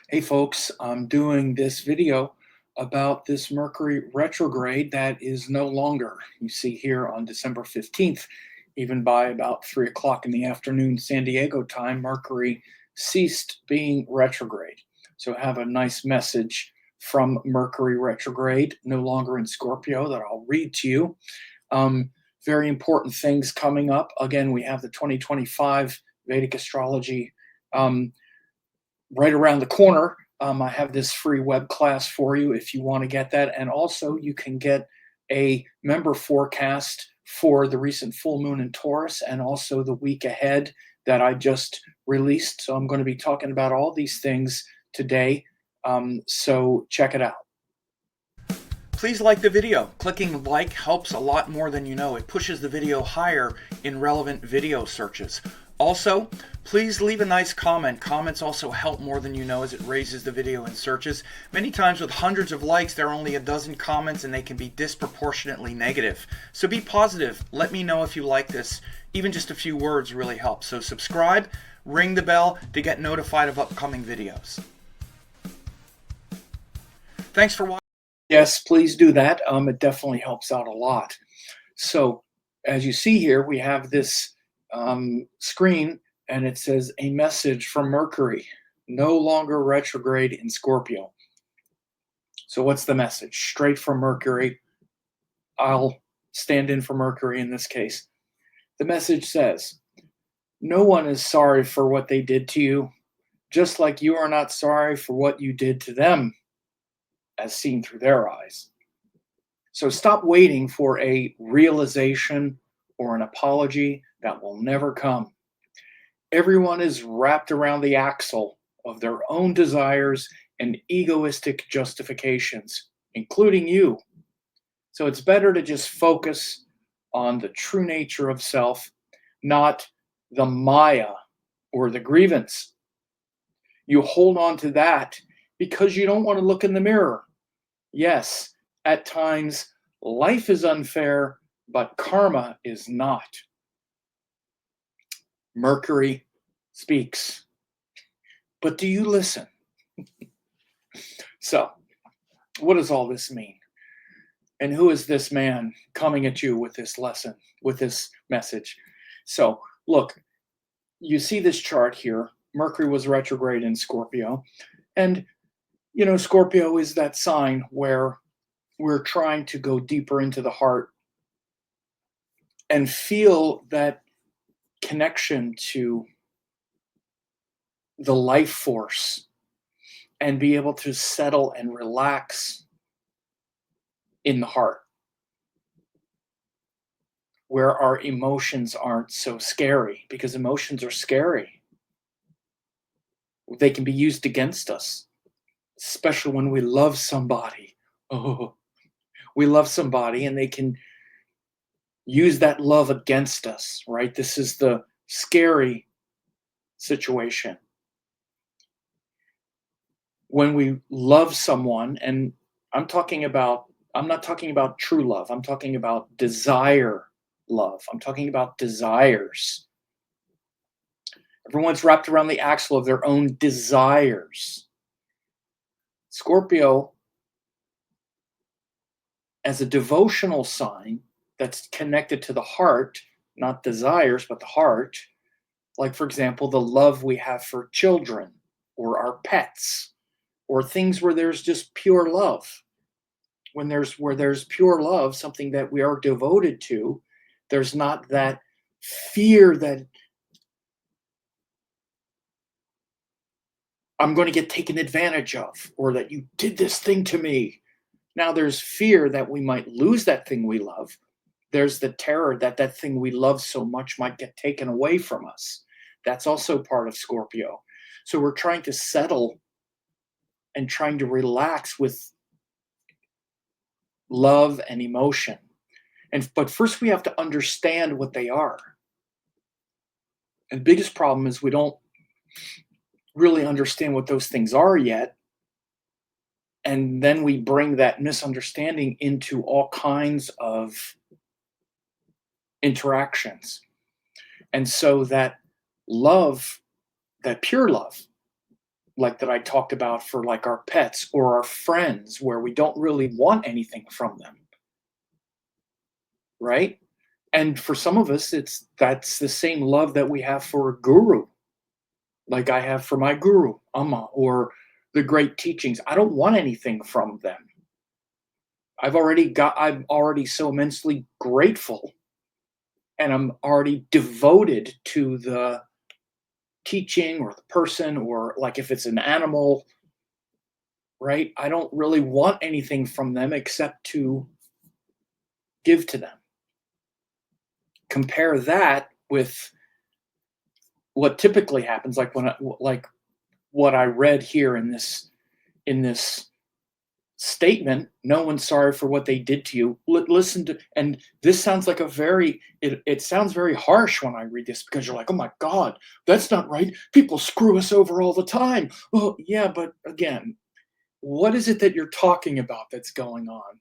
Hey folks, I'm doing this video about this Mercury retrograde that is no longer. You see here on December 15th, even by about 3 o'clock in the afternoon San Diego time, Mercury ceased being retrograde. So I have a nice message from Mercury retrograde, no longer in Scorpio, that I'll read to you. Um, Very important things coming up. Again, we have the 2025 Vedic Astrology right around the corner. I have this free web class for you if you want to get that. And also, you can get a member forecast for the recent full moon in Taurus and also the week ahead that I just released. So, I'm going to be talking about all these things today. So, check it out. Please like the video. Clicking like helps a lot more than you know. It pushes the video higher in relevant video searches. Also, please leave a nice comment. Comments also help more than you know as it raises the video in searches. Many times with hundreds of likes, there are only a dozen comments and they can be disproportionately negative. So be positive. Let me know if you like this. Even just a few words really help. So subscribe, ring the bell to get notified of upcoming videos. Thanks for watching. Yes, please do that. It definitely helps out a lot. So as you see here, we have this screen and it says a message from Mercury, no longer retrograde in Scorpio. So what's the message? Straight from Mercury. I'll stand in for Mercury in this case. The message says, no one is sorry for what they did to you, just like you are not sorry for what you did to them, as seen through their eyes. So stop waiting for a realization or an apology that will never come. Everyone is wrapped around the axle of their own desires and egoistic justifications, including you. So it's better to just focus on the true nature of self, not the Maya or the grievance. You hold on to that because you don't want to look in the mirror. Yes, at times life is unfair, but karma is not. Mercury speaks. But do you listen? So, what does all this mean? And who is this man coming at you with this lesson, with this message? So, look, you see this chart here. Mercury was retrograde in Scorpio. And, you know, Scorpio is that sign where we're trying to go deeper into the heart and feel that connection to the life force and be able to settle and relax in the heart where our emotions aren't so scary, because emotions are scary. They can be used against us, especially when we love somebody. Oh, we love somebody and they can use that love against us, right? This is the scary situation. When we love someone, and I'm not talking about true love. I'm talking about desire love. I'm talking about desires. Everyone's wrapped around the axle of their own desires. Scorpio, as a devotional sign that's connected to the heart, not desires, but the heart, like, for example, the love we have for children or our pets or things where there's just pure love. Where there's pure love, something that we are devoted to, there's not that fear that I'm going to get taken advantage of or that you did this thing to me. Now there's fear that we might lose that thing we love. There's the terror that that thing we love so much might get taken away from us. That's also part of Scorpio. So we're trying to settle and trying to relax with love and emotion. But first we have to understand what they are. And the biggest problem is we don't really understand what those things are yet. And then we bring that misunderstanding into all kinds of interactions. And so that love, that pure love, like that I talked about for like our pets or our friends, where we don't really want anything from them, right? And for some of us, that's the same love that we have for a guru, like I have for my guru, Amma, or the great teachings. I don't want anything from them. I'm already so immensely grateful, and I'm already devoted to the teaching or the person, or like if it's an animal, right? I don't really want anything from them except to give to them. Compare that with what typically happens, like like what I read here in this statement. No one's sorry for what they did to you. Listen to, and this sounds like it sounds very harsh when I read this, because you're like, oh my God, that's not right. People screw us over all the time. Well, yeah, but again, what is it that you're talking about that's going on?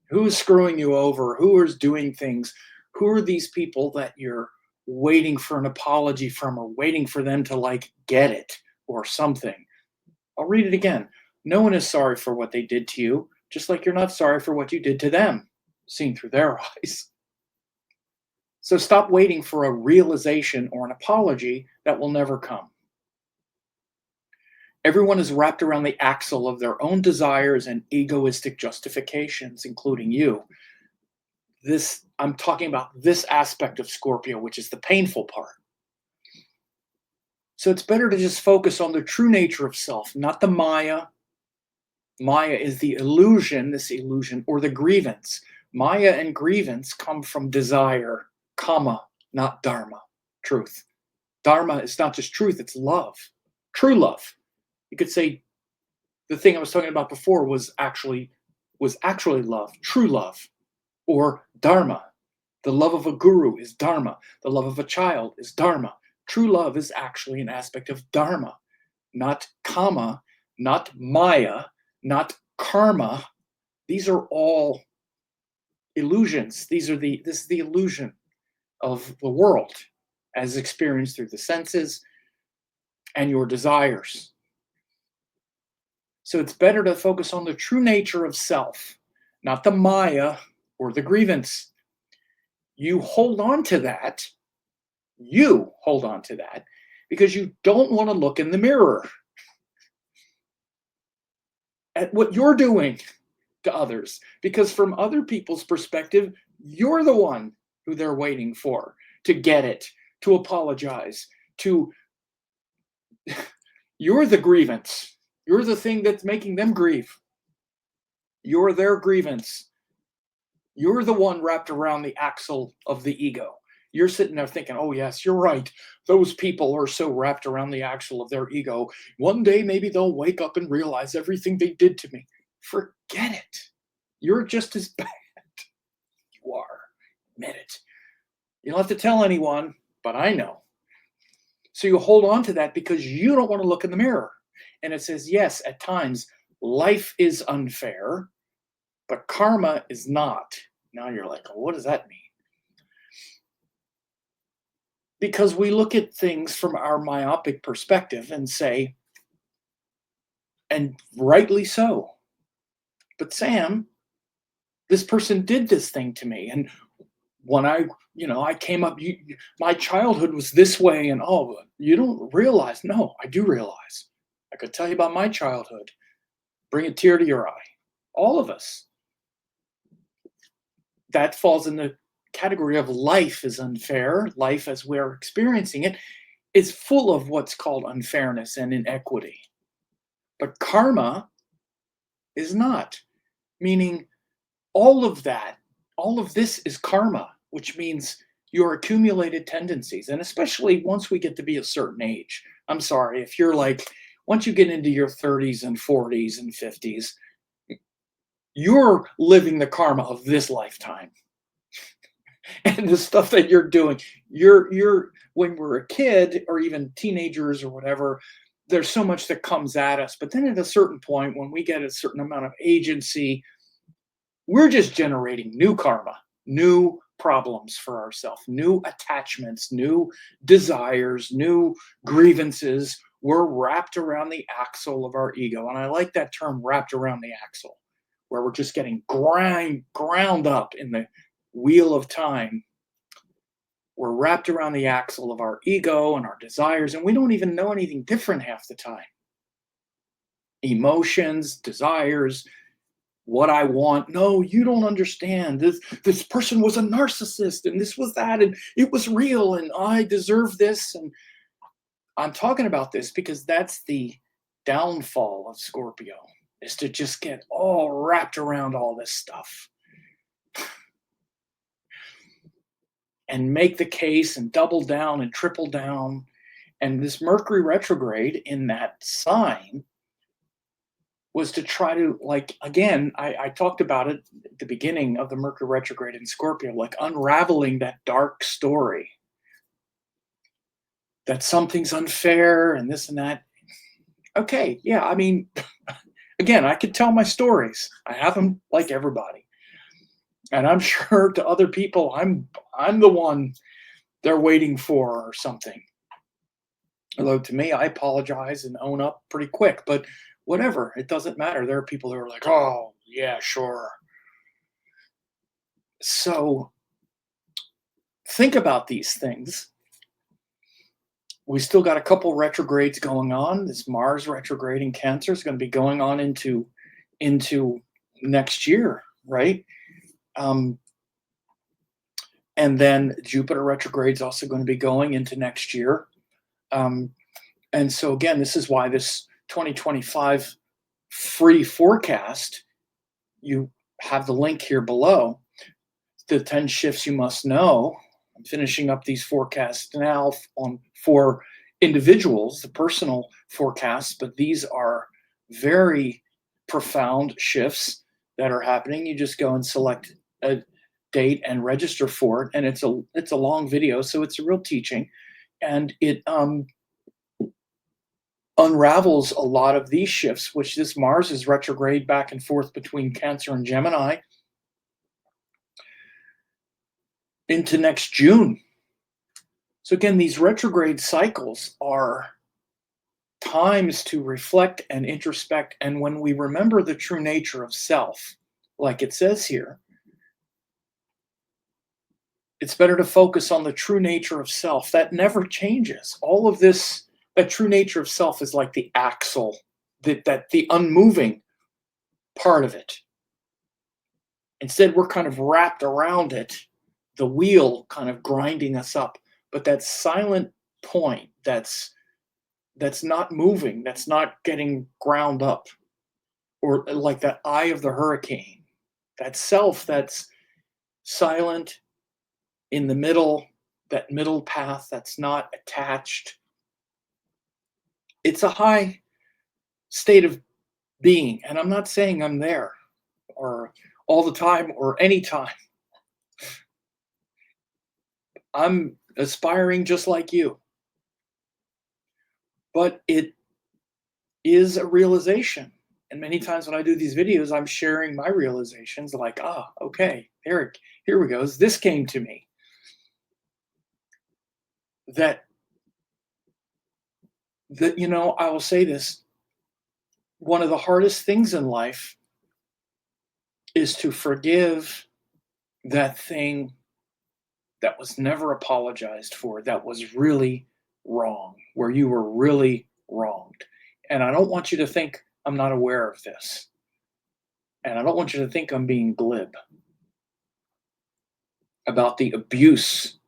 Who is screwing you over? Who is doing things? Who are these people that you're waiting for an apology from, or waiting for them to like get it or something? I'll read it again. No one is sorry for what they did to you, just like you're not sorry for what you did to them, seen through their eyes. So stop waiting for a realization or an apology that will never come. Everyone is wrapped around the axle of their own desires and egoistic justifications, including you. I'm talking about this aspect of Scorpio, which is the painful part. So it's better to just focus on the true nature of self, not the Maya. Maya is the illusion, this illusion, or the grievance. Maya and grievance come from desire, kama, not dharma, truth. Dharma is not just truth, it's love, true love. You could say the thing I was talking about before was actually love, true love, or dharma. The love of a guru is dharma. The love of a child is dharma. True love is actually an aspect of dharma, not kama, not maya, not karma. These are all illusions. This is the illusion of the world as experienced through the senses and your desires. So it's better to focus on the true nature of self, not the Maya or the grievance. You hold on to that. You hold on to that because you don't want to look in the mirror at what you're doing to others. Because from other people's perspective, you're the one who they're waiting for to get it, to apologize, to. You're the grievance. You're the thing that's making them grieve. You're their grievance. You're the one wrapped around the axle of the ego. You're sitting there thinking, oh, yes, you're right. Those people are so wrapped around the axle of their ego. One day, maybe they'll wake up and realize everything they did to me. Forget it. You're just as bad. You are. Admit it. You don't have to tell anyone, but I know. So you hold on to that because you don't want to look in the mirror. And it says, yes, at times life is unfair, but karma is not. Now you're like, well, what does that mean? Because we look at things from our myopic perspective and say, and rightly so, but Sam, this person did this thing to me. And when I came up, my childhood was this way, and oh, you don't realize. No, I do realize. I could tell you about my childhood. Bring a tear to your eye. All of us. That falls in the category of life is unfair. Life as we're experiencing it is full of what's called unfairness and inequity. But karma is not. Meaning all of this is karma, which means your accumulated tendencies. And especially once we get to be a certain age. I'm sorry, if you're like, once you get into your 30s and 40s and 50s, you're living the karma of this lifetime. And the stuff that you're doing, you're when we're a kid or even teenagers or whatever, there's so much that comes at us. But then at a certain point, when we get a certain amount of agency, we're just generating new karma, new problems for ourselves, new attachments, new desires, new grievances, we're wrapped around the axle of our ego. And I like that term, wrapped around the axle, where we're just getting ground up in the wheel of time. We're wrapped around the axle of our ego and our desires, and we don't even know anything different half the time. Emotions, desires, what I want. No, you don't understand. This person was a narcissist, and this was that, and it was real, and I deserve this. And I'm talking about this because that's the downfall of Scorpio, is to just get all wrapped around all this stuff and make the case and double down and triple down. And this Mercury retrograde in that sign was to try to, like, again, I talked about it at the beginning of the Mercury retrograde in Scorpio, like unraveling that dark story that something's unfair and this and that. Okay, yeah, I mean, again, I could tell my stories. I have them like everybody. And I'm sure to other people, I'm the one they're waiting for or something. Although to me, I apologize and own up pretty quick, but whatever, it doesn't matter. There are people who are like, oh, yeah, sure. So think about these things. We still got a couple retrogrades going on. This Mars retrograde in Cancer is going to be going on into next year, right? And then Jupiter retrograde is also going to be going into next year. And so again, this is why this 2025 free forecast, you have the link here below, the 10 shifts you must know. I'm finishing up these forecasts now for individuals, the personal forecasts, but these are very profound shifts that are happening. You just go and select a date and register for it, and it's a long video, so it's a real teaching, and it unravels a lot of these shifts, which this Mars is retrograde back and forth between Cancer and Gemini into next June. So again, these retrograde cycles are times to reflect and introspect. And when we remember the true nature of self, like it says here, it's better to focus on the true nature of self. That never changes. All of this, that true nature of self is like the axle, that the unmoving part of it. Instead, we're kind of wrapped around it, the wheel kind of grinding us up. But that silent point that's not moving, that's not getting ground up, or like that eye of the hurricane, that self that's silent in the middle, that middle path that's not attached. It's a high state of being. And I'm not saying I'm there or all the time or any time. I'm aspiring just like you. But it is a realization. And many times when I do these videos, I'm sharing my realizations like, okay, here we go. This came to me. That, I will say this, one of the hardest things in life is to forgive that thing that was never apologized for, that was really wrong, where you were really wronged. And I don't want you to think I'm not aware of this. And I don't want you to think I'm being glib about the abuse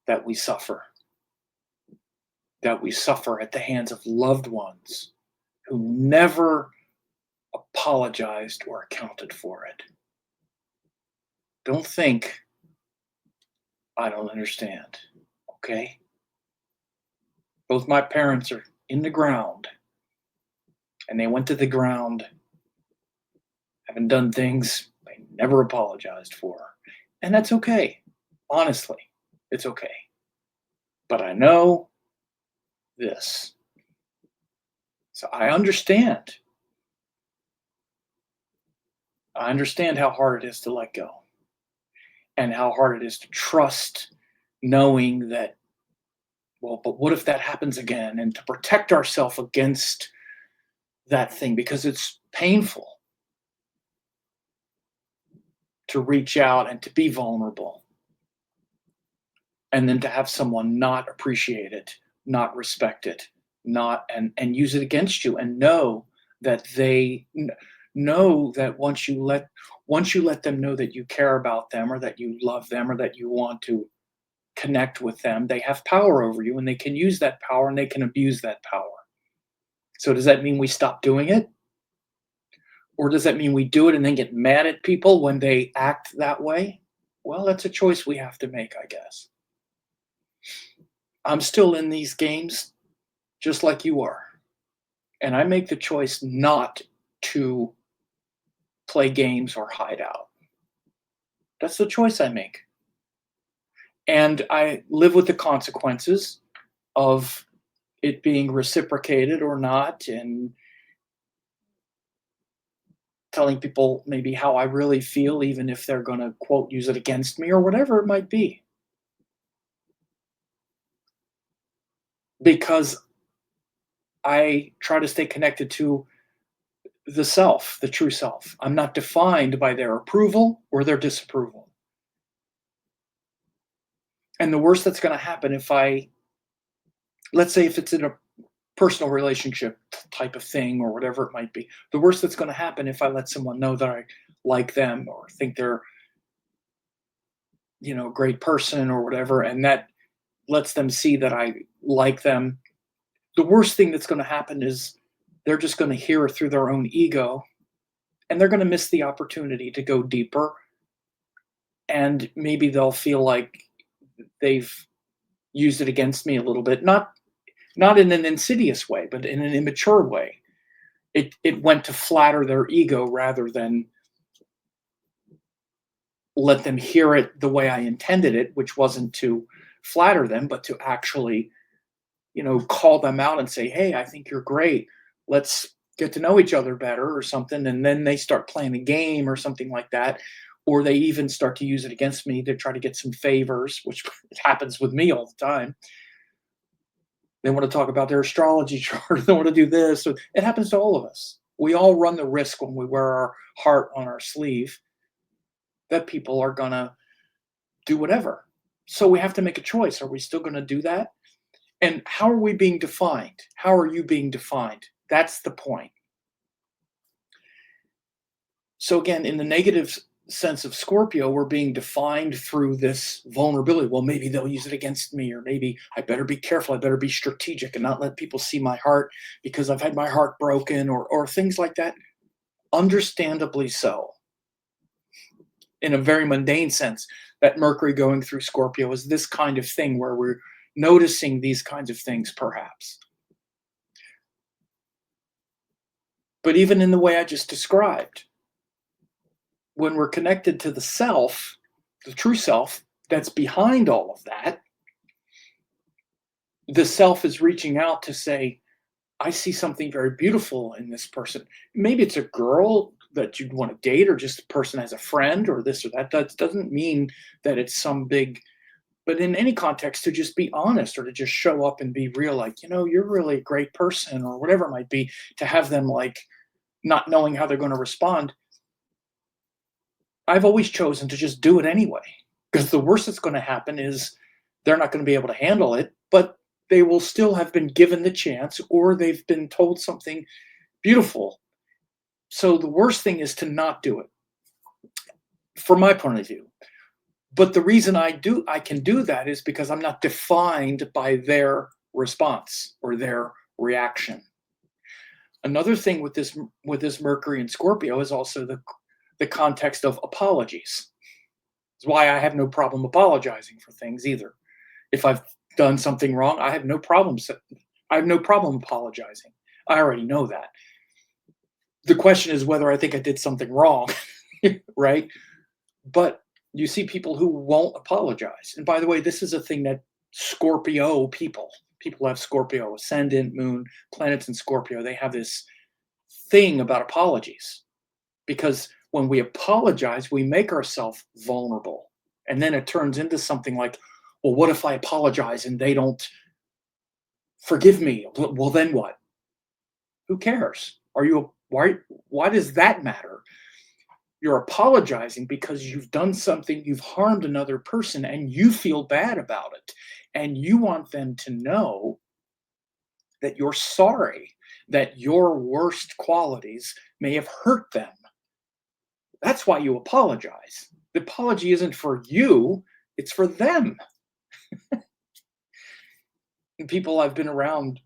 that we suffer at the hands of loved ones who never apologized or accounted for it. Don't think I don't understand, okay? Both my parents are in the ground, and they went to the ground having done things they never apologized for. And that's okay. Honestly, it's okay. But I know this. So I understand. I understand how hard it is to let go and how hard it is to trust, knowing that Well, but what if that happens again? And to protect ourselves against that thing, because it's painful to reach out and to be vulnerable, and then to have someone not appreciate it, not respect it, not and use it against you, and know that know that once you let them know that you care about them, or that you love them, or that you want to connect with them, they have power over you, and they can use that power, and they can abuse that power. So does that mean we stop doing it? Or does that mean we do it and then get mad at people when they act that way? Well, that's a choice we have to make, I guess. I'm still in these games just like you are. And I make the choice not to play games or hide out. That's the choice I make. And I live with the consequences of it being reciprocated or not, and telling people maybe how I really feel, even if they're going to, quote, use it against me or whatever it might be. Because I try to stay connected to the self, the true self. I'm not defined by their approval or their disapproval. And the worst that's going to happen if let's say if it's in a personal relationship type of thing or whatever it might be, the worst that's going to happen if I let someone know that I like them or think they're, a great person or whatever, and that lets them see that I like them. The worst thing that's going to happen is they're just going to hear it through their own ego, and they're going to miss the opportunity to go deeper, and maybe they'll feel like they've used it against me a little bit, not in an insidious way, but in an immature way. It went to flatter their ego rather than let them hear it the way I intended it, which wasn't to flatter them, but to actually, call them out and say, "Hey, I think you're great. Let's get to know each other better," or something. And then they start playing a game or something like that. Or they even start to use it against me to try to get some favors, which happens with me all the time. They want to talk about their astrology chart. They want to do this. So it happens to all of us. We all run the risk when we wear our heart on our sleeve that people are going to do whatever. So we have to make a choice. Are we still going to do that? And how are we being defined? How are you being defined? That's the point. So again, in the negative sense of Scorpio, we're being defined through this vulnerability. Well, maybe they'll use it against me, or maybe I better be careful. I better be strategic and not let people see my heart because I've had my heart broken, or things like that. Understandably so. In a very mundane sense, that Mercury going through Scorpio is this kind of thing where we're noticing these kinds of things, perhaps. But even in the way I just described, when we're connected to the self, the true self that's behind all of that, the self is reaching out to say, I see something very beautiful in this person. Maybe it's a girl that you'd want to date, or just a person as a friend, or this or that. That doesn't mean that it's some big, but in any context, to just be honest, or to just show up and be real, like, you're really a great person, or whatever it might be, to have them like not knowing how they're going to respond. I've always chosen to just do it anyway, because the worst that's going to happen is they're not going to be able to handle it, but they will still have been given the chance, or they've been told something beautiful. So the worst thing is to not do it, from my point of view. But the reason I can do that is because I'm not defined by their response or their reaction. Another thing with this Mercury and Scorpio is also the context of apologies. It's why I have no problem apologizing for things either. If I've done something wrong, I have no problem apologizing. I already know that. The question is whether I think I did something wrong, right? But you see people who won't apologize. And by the way, this is a thing that Scorpio people have Scorpio, ascendant, moon, planets in Scorpio. They have this thing about apologies, because when we apologize, we make ourselves vulnerable. And then it turns into something like, well, what if I apologize and they don't Forgive me. Well, then what? Who cares? Why does that matter? You're apologizing because you've done something, you've harmed another person, and you feel bad about it. And you want them to know that you're sorry, that your worst qualities may have hurt them. That's why you apologize. The apology isn't for you, it's for them. And people I've been around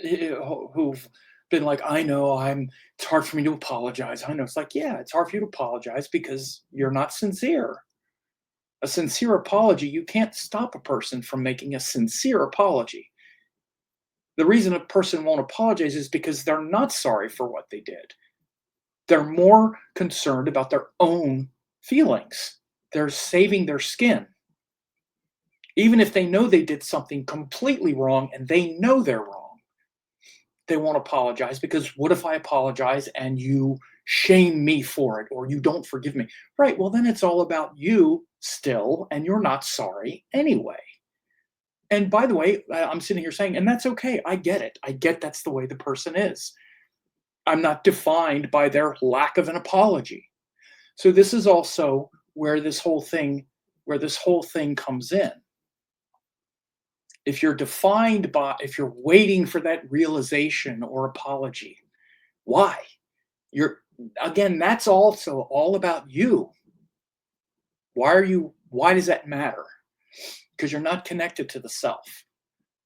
who've been like, I know it's hard for me to apologize. I know. It's like, yeah, it's hard for you to apologize because you're not sincere. A sincere apology, you can't stop a person from making a sincere apology. The reason a person won't apologize is because they're not sorry for what they did. They're more concerned about their own feelings. They're saving their skin. Even if they know they did something completely wrong and they know they're wrong, they won't apologize because what if I apologize and you shame me for it or you don't forgive me? Right. Well, then it's all about you still, and you're not sorry anyway. And by the way, I'm sitting here saying, and that's okay. I get it. I get that's the way the person is. I'm not defined by their lack of an apology. So this is also where this whole thing comes in. If you're waiting for that realization or apology, why? You're Again, that's also all about you. Why does that matter? Because you're not connected to the self.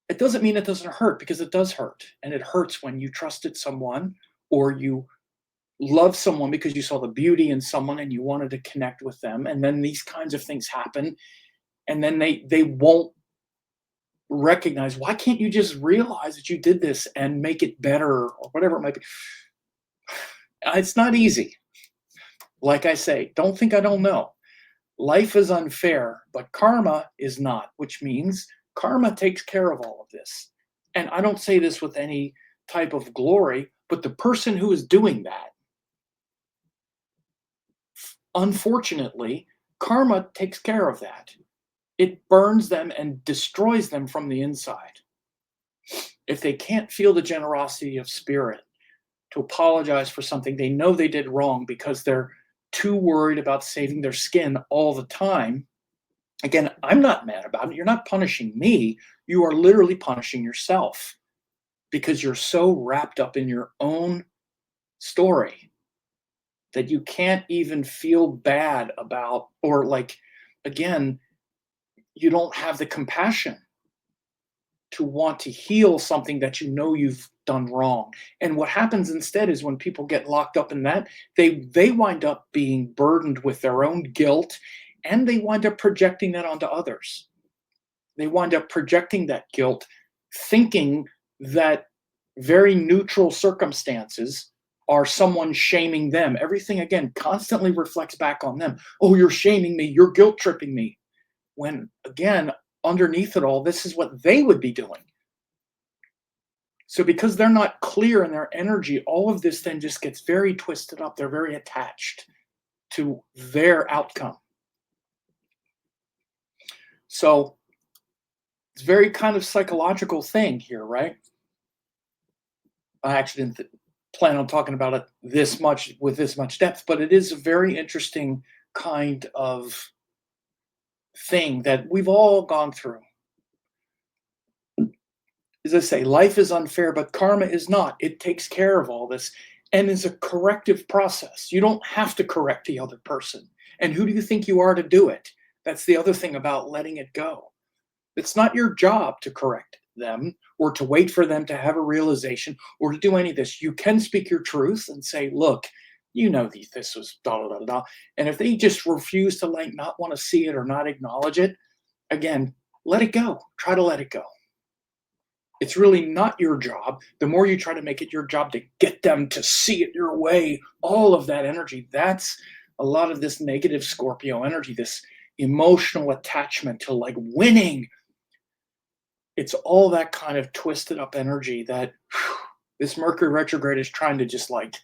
It doesn't mean it doesn't hurt, because it does hurt. And it hurts when you trusted someone or you love someone because you saw the beauty in someone and you wanted to connect with them. And then these kinds of things happen. And then they won't recognize, why can't you just realize that you did this and make it better or whatever it might be? It's not easy. Like I say, don't think I don't know. Life is unfair, but karma is not, which means karma takes care of all of this. And I don't say this with any type of glory, but the person who is doing that, unfortunately, karma takes care of that. It burns them and destroys them from the inside. If they can't feel the generosity of spirit to apologize for something they know they did wrong because they're too worried about saving their skin all the time, again, I'm not mad about it. You're not punishing me. You are literally punishing yourself because you're so wrapped up in your own story that you can't even feel bad about, or like, again, you don't have the compassion to want to heal something that you know you've done wrong. And what happens instead is when people get locked up in that, they wind up being burdened with their own guilt, and they wind up projecting that onto others. They wind up projecting that guilt, thinking that very neutral circumstances are someone shaming them. Everything, again, constantly reflects back on them. Oh, you're shaming me. You're guilt tripping me. When, again, underneath it all, this is what they would be doing. So because they're not clear in their energy, all of this then just gets very twisted up. They're very attached to their outcome. So it's very kind of psychological thing here, right? I actually didn't plan on talking about it this much with this much depth, but it is a very interesting kind of thing that we've all gone through. As I say, life is unfair, but karma is not. It takes care of all this and is a corrective process. You don't have to correct the other person. And who do you think you are to do it? That's the other thing about letting it go. It's not your job to correct them or to wait for them to have a realization or to do any of this. You can speak your truth and say, look, you know this was da da da da. And if they just refuse to not want to see it or not acknowledge it, again, let it go. Try to let it go. It's really not your job. The more you try to make it your job to get them to see it your way, all of that energy, that's a lot of this negative Scorpio energy, this emotional attachment to like winning. It's all that kind of twisted up energy that this Mercury retrograde is trying to just like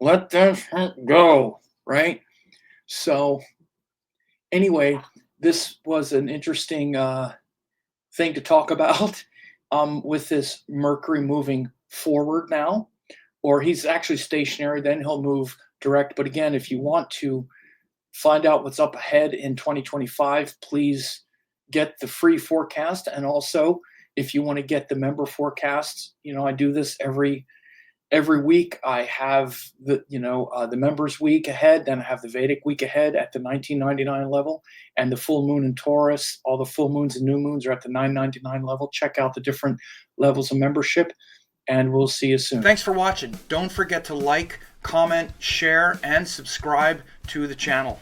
let that go, right? So anyway, this was an interesting thing to talk about with this Mercury moving forward now, or he's actually stationary, then he'll move direct. But again, if you want to find out what's up ahead in 2025, please get the free forecast. And also, if you want to get the member forecasts, I do this every week. I have the members week ahead, then I have the Vedic week ahead at the 1999 level, and the full moon in Taurus, all the full moons and new moons are at the 999 level. Check out the different levels of membership, and we'll see you soon. Thanks for watching. Don't forget to like, comment, share, and subscribe to the channel.